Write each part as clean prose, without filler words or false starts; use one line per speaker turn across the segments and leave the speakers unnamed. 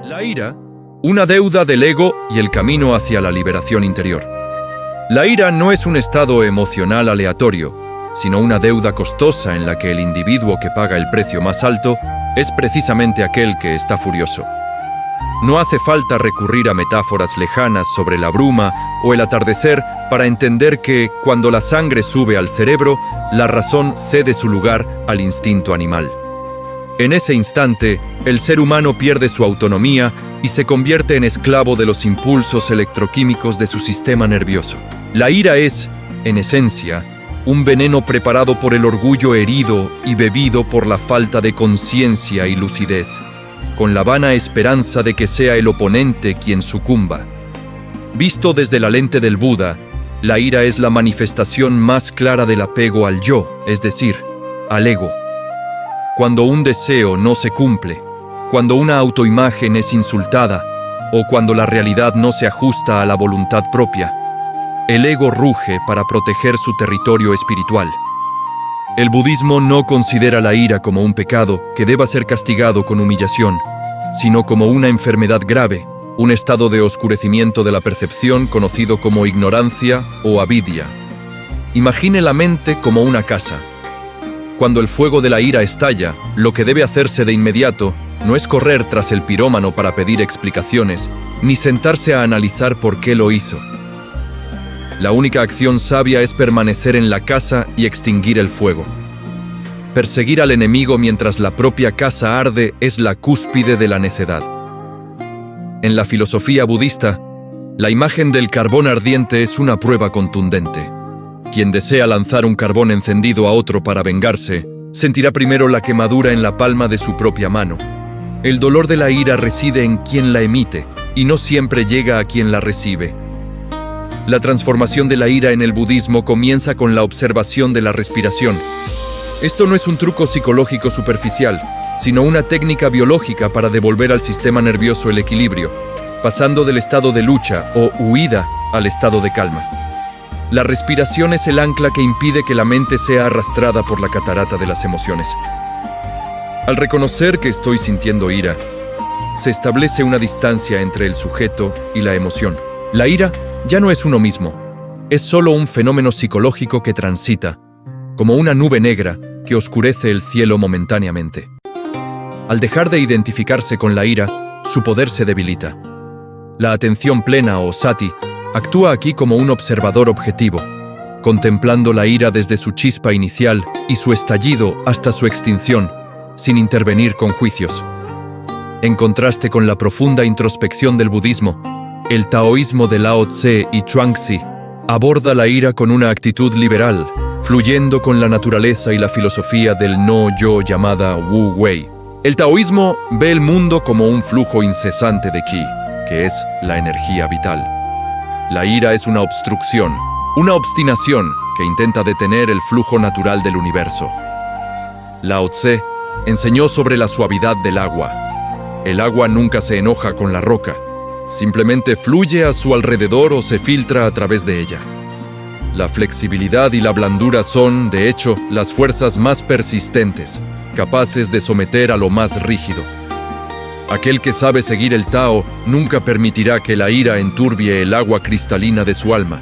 La ira, una deuda del ego y el camino hacia la liberación interior. La ira no es un estado emocional aleatorio, sino una deuda costosa en la que el individuo que paga el precio más alto es precisamente aquel que está furioso. No hace falta recurrir a metáforas lejanas sobre la bruma o el atardecer para entender que, cuando la sangre sube al cerebro, la razón cede su lugar al instinto animal. En ese instante, el ser humano pierde su autonomía y se convierte en esclavo de los impulsos electroquímicos de su sistema nervioso. La ira es, en esencia, un veneno preparado por el orgullo herido y bebido por la falta de conciencia y lucidez, con la vana esperanza de que sea el oponente quien sucumba. Visto desde la lente del Buda, la ira es la manifestación más clara del apego al yo, es decir, al ego. Cuando un deseo no se cumple, cuando una autoimagen es insultada o cuando la realidad no se ajusta a la voluntad propia, el ego ruge para proteger su territorio espiritual. El budismo no considera la ira como un pecado que deba ser castigado con humillación, sino como una enfermedad grave, un estado de oscurecimiento de la percepción conocido como ignorancia o avidya. Imagine la mente como una casa. Cuando el fuego de la ira estalla, lo que debe hacerse de inmediato no es correr tras el pirómano para pedir explicaciones, ni sentarse a analizar por qué lo hizo. La única acción sabia es permanecer en la casa y extinguir el fuego. Perseguir al enemigo mientras la propia casa arde es la cúspide de la necedad. En la filosofía budista, la imagen del carbón ardiente es una prueba contundente. Quien desea lanzar un carbón encendido a otro para vengarse, sentirá primero la quemadura en la palma de su propia mano. El dolor de la ira reside en quien la emite, y no siempre llega a quien la recibe. La transformación de la ira en el budismo comienza con la observación de la respiración. Esto no es un truco psicológico superficial, sino una técnica biológica para devolver al sistema nervioso el equilibrio, pasando del estado de lucha o huida al estado de calma. La respiración es el ancla que impide que la mente sea arrastrada por la catarata de las emociones. Al reconocer que estoy sintiendo ira, se establece una distancia entre el sujeto y la emoción. La ira ya no es uno mismo, es solo un fenómeno psicológico que transita, como una nube negra que oscurece el cielo momentáneamente. Al dejar de identificarse con la ira, su poder se debilita. La atención plena o sati actúa aquí como un observador objetivo, contemplando la ira desde su chispa inicial y su estallido hasta su extinción, sin intervenir con juicios. En contraste con la profunda introspección del budismo, el taoísmo de Lao Tse y Chuangzi aborda la ira con una actitud liberal, fluyendo con la naturaleza y la filosofía del no-yo llamada Wu Wei. El taoísmo ve el mundo como un flujo incesante de Qi, que es la energía vital. La ira es una obstrucción, una obstinación que intenta detener el flujo natural del universo. Lao Tse enseñó sobre la suavidad del agua. El agua nunca se enoja con la roca, simplemente fluye a su alrededor o se filtra a través de ella. La flexibilidad y la blandura son, de hecho, las fuerzas más persistentes, capaces de someter a lo más rígido. Aquel que sabe seguir el Tao nunca permitirá que la ira enturbie el agua cristalina de su alma.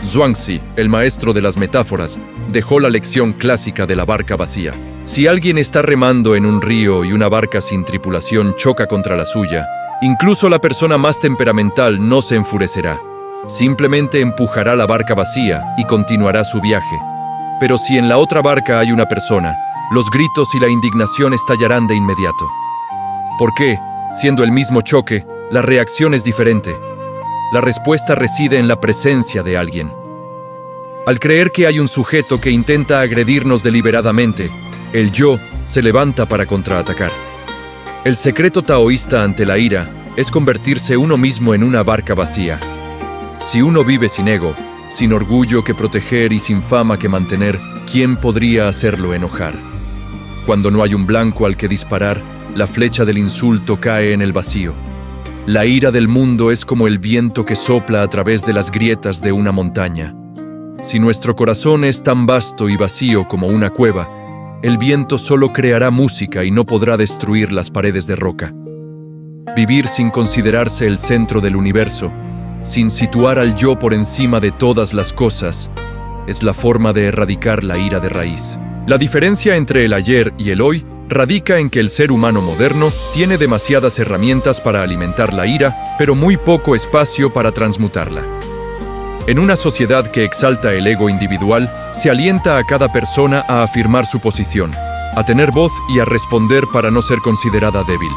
Zhuangzi, el maestro de las metáforas, dejó la lección clásica de la barca vacía. Si alguien está remando en un río y una barca sin tripulación choca contra la suya, incluso la persona más temperamental no se enfurecerá. Simplemente empujará la barca vacía y continuará su viaje. Pero si en la otra barca hay una persona, los gritos y la indignación estallarán de inmediato. ¿Por qué? Siendo el mismo choque, la reacción es diferente. La respuesta reside en la presencia de alguien. Al creer que hay un sujeto que intenta agredirnos deliberadamente, el yo se levanta para contraatacar. El secreto taoísta ante la ira es convertirse uno mismo en una barca vacía. Si uno vive sin ego, sin orgullo que proteger y sin fama que mantener, ¿quién podría hacerlo enojar? Cuando no hay un blanco al que disparar, la flecha del insulto cae en el vacío. La ira del mundo es como el viento que sopla a través de las grietas de una montaña. Si nuestro corazón es tan vasto y vacío como una cueva, el viento solo creará música y no podrá destruir las paredes de roca. vivir sin considerarse el centro del universo, sin situar al yo por encima de todas las cosas, es la forma de erradicar la ira de raíz. La diferencia entre el ayer y el hoy radica en que el ser humano moderno tiene demasiadas herramientas para alimentar la ira, pero muy poco espacio para transmutarla. En una sociedad que exalta el ego individual, se alienta a cada persona a afirmar su posición, a tener voz y a responder para no ser considerada débil.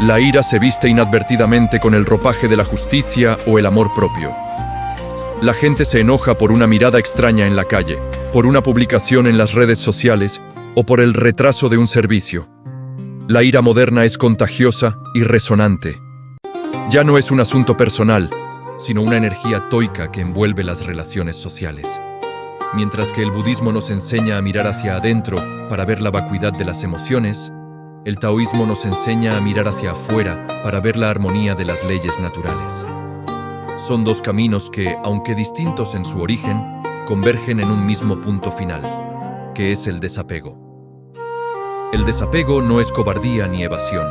La ira se viste inadvertidamente con el ropaje de la justicia o el amor propio. La gente se enoja por una mirada extraña en la calle, por una publicación en las redes sociales o por el retraso de un servicio. La ira moderna es contagiosa y resonante. Ya no es un asunto personal, sino una energía toica que envuelve las relaciones sociales. Mientras que el budismo nos enseña a mirar hacia adentro para ver la vacuidad de las emociones, el taoísmo nos enseña a mirar hacia afuera para ver la armonía de las leyes naturales. Son dos caminos que, aunque distintos en su origen, convergen en un mismo punto final, que es el desapego. El desapego no es cobardía ni evasión,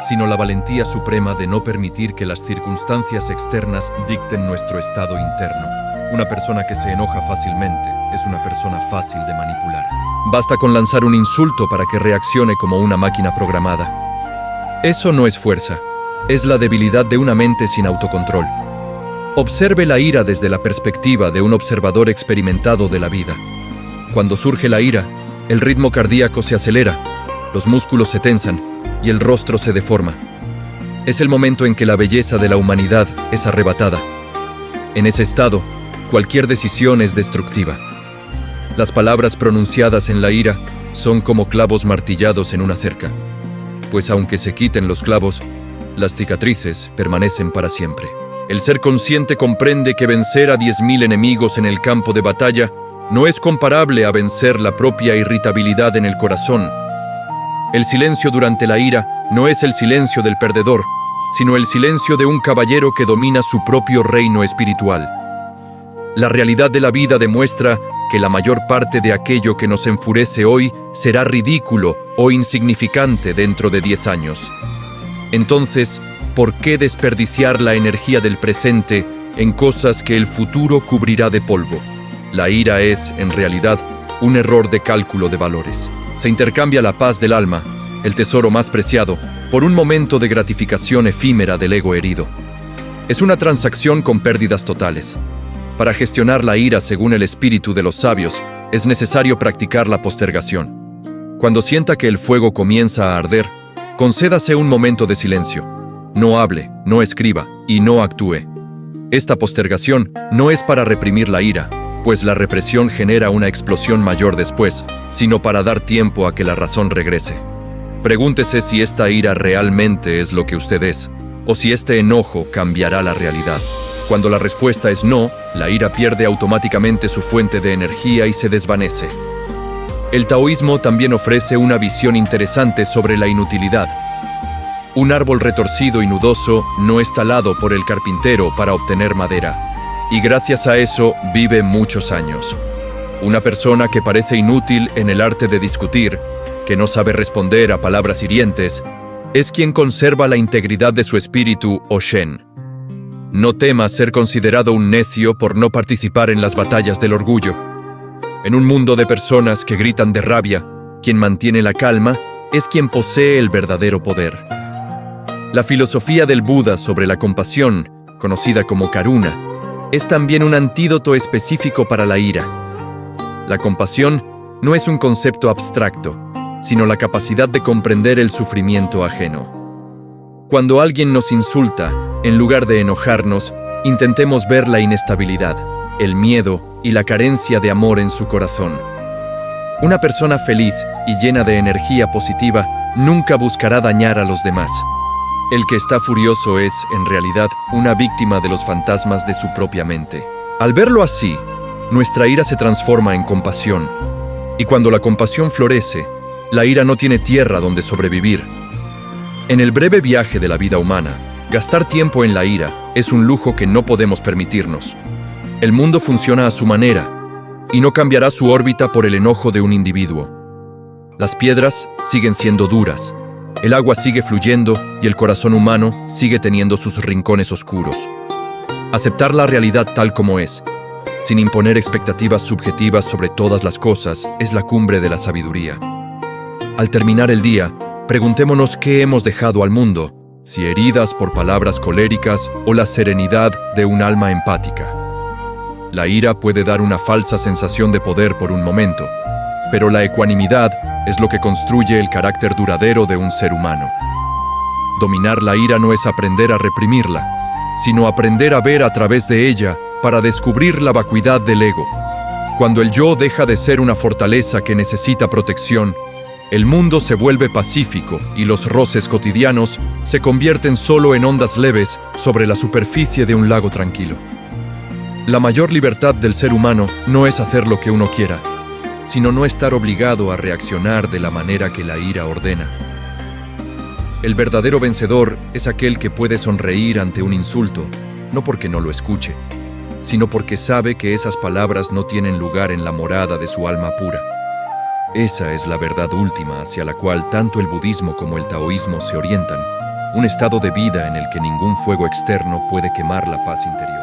sino la valentía suprema de no permitir que las circunstancias externas dicten nuestro estado interno. Una persona que se enoja fácilmente es una persona fácil de manipular. Basta con lanzar un insulto para que reaccione como una máquina programada. Eso no es fuerza, es la debilidad de una mente sin autocontrol. Observe la ira desde la perspectiva de un observador experimentado de la vida. Cuando surge la ira, el ritmo cardíaco se acelera, los músculos se tensan y el rostro se deforma. Es el momento en que la belleza de la humanidad es arrebatada. En ese estado, cualquier decisión es destructiva. Las palabras pronunciadas en la ira son como clavos martillados en una cerca, pues aunque se quiten los clavos, las cicatrices permanecen para siempre. El ser consciente comprende que vencer a 10.000 enemigos en el campo de batalla no es comparable a vencer la propia irritabilidad en el corazón. El silencio durante la ira no es el silencio del perdedor, sino el silencio de un caballero que domina su propio reino espiritual. La realidad de la vida demuestra que la mayor parte de aquello que nos enfurece hoy será ridículo o insignificante dentro de 10 años. Entonces, ¿por qué desperdiciar la energía del presente en cosas que el futuro cubrirá de polvo? La ira es, en realidad, un error de cálculo de valores. Se intercambia la paz del alma, el tesoro más preciado, por un momento de gratificación efímera del ego herido. Es una transacción con pérdidas totales. Para gestionar la ira según el espíritu de los sabios, es necesario practicar la postergación. Cuando sienta que el fuego comienza a arder, concédase un momento de silencio. No hable, no escriba y no actúe. Esta postergación no es para reprimir la ira, pues la represión genera una explosión mayor después, sino para dar tiempo a que la razón regrese. Pregúntese si esta ira realmente es lo que usted es, o si este enojo cambiará la realidad. Cuando la respuesta es no, la ira pierde automáticamente su fuente de energía y se desvanece. El taoísmo también ofrece una visión interesante sobre la inutilidad. Un árbol retorcido y nudoso no es talado por el carpintero para obtener madera, y gracias a eso vive muchos años. Una persona que parece inútil en el arte de discutir, que no sabe responder a palabras hirientes, es quien conserva la integridad de su espíritu o Shen. No temas ser considerado un necio por no participar en las batallas del orgullo. En un mundo de personas que gritan de rabia, quien mantiene la calma es quien posee el verdadero poder. La filosofía del Buda sobre la compasión, conocida como Karuna, es también un antídoto específico para la ira. La compasión no es un concepto abstracto, sino la capacidad de comprender el sufrimiento ajeno. Cuando alguien nos insulta, en lugar de enojarnos, intentemos ver la inestabilidad, el miedo y la carencia de amor en su corazón. Una persona feliz y llena de energía positiva nunca buscará dañar a los demás. El que está furioso es, en realidad, una víctima de los fantasmas de su propia mente. Al verlo así, nuestra ira se transforma en compasión. Y cuando la compasión florece, la ira no tiene tierra donde sobrevivir. En el breve viaje de la vida humana, gastar tiempo en la ira es un lujo que no podemos permitirnos. El mundo funciona a su manera, y no cambiará su órbita por el enojo de un individuo. Las piedras siguen siendo duras, El agua sigue fluyendo y el corazón humano sigue teniendo sus rincones oscuros. Aceptar la realidad tal como es, sin imponer expectativas subjetivas sobre todas las cosas, es la cumbre de la sabiduría. Al terminar el día, preguntémonos qué hemos dejado al mundo, si heridas por palabras coléricas o la serenidad de un alma empática. La ira puede dar una falsa sensación de poder por un momento, pero la ecuanimidad es lo que construye el carácter duradero de un ser humano. Dominar la ira no es aprender a reprimirla, sino aprender a ver a través de ella para descubrir la vacuidad del ego. Cuando el yo deja de ser una fortaleza que necesita protección, el mundo se vuelve pacífico y los roces cotidianos se convierten solo en ondas leves sobre la superficie de un lago tranquilo. La mayor libertad del ser humano no es hacer lo que uno quiera, sino no estar obligado a reaccionar de la manera que la ira ordena. El verdadero vencedor es aquel que puede sonreír ante un insulto, no porque no lo escuche, sino porque sabe que esas palabras no tienen lugar en la morada de su alma pura. Esa es la verdad última hacia la cual tanto el budismo como el taoísmo se orientan, un estado de vida en el que ningún fuego externo puede quemar la paz interior.